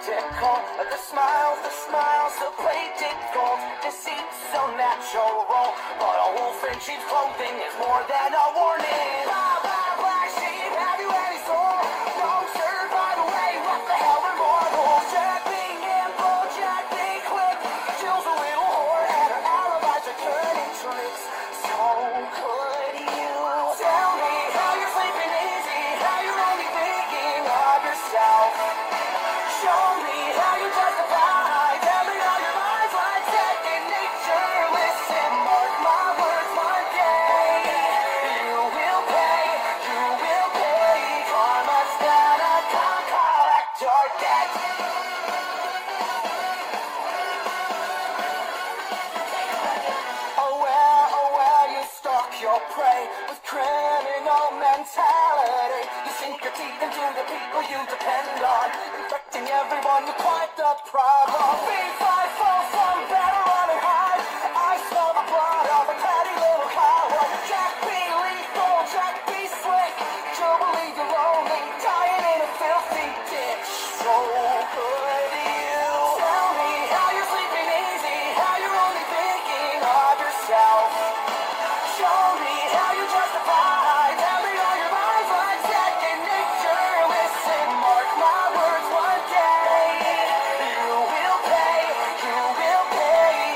practical. The smiles, so playful. Deceit so natural. But a wolf in sheep's clothing is more than a warning. Blah, blah, black sheep, have you any soul? No, sir, by the way, what the hell are more bullshit? Being nimble, Jack, being quick. Jill's a little whore and her alibis are turning tricks. So could you tell me how you're sleeping easy, how you're only thinking of yourself? Show me how you justify, tell me all your lies like second nature. Listen, mark my words, one day you will pay, karma's gonna come collect your debt. Oh well, you stalk your prey with criminal mentality. You sink your teeth into the people you depend on, infecting everyone with quite the problem. B5 falls from better running high. I smell the blood of a petty little coward. Jack B. lethal, Jack B. slick. You'll believe you're lonely, dying in a filthy ditch. So could you tell me how you're sleeping easy, how you're only thinking of yourself? Show me how you justify, tell me all your lies like second nature. Listen, mark my words, one day you will pay,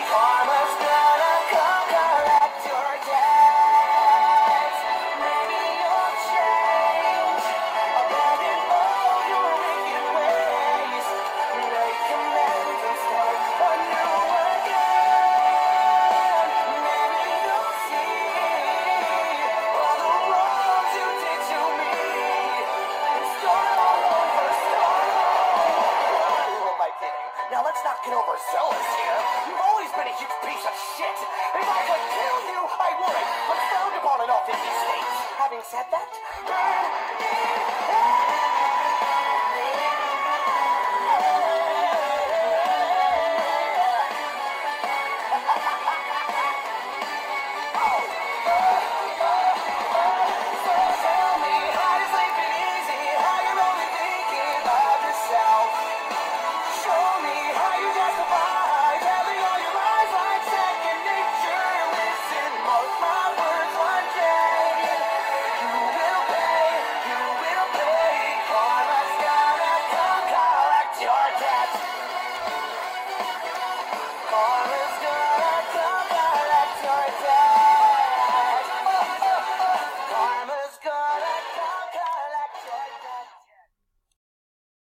karma's gonna come collect your debts. Maybe you'll change, abandon all your wicked ways, make amends and start anew again. Maybe you'll see all the wrongs you did to me and start all over, Who am I kidding? Now let's not get overzealous here. You've always been a huge piece of shit. If I could kill you, I would. I'm frowned upon in all 50 states. Having said that,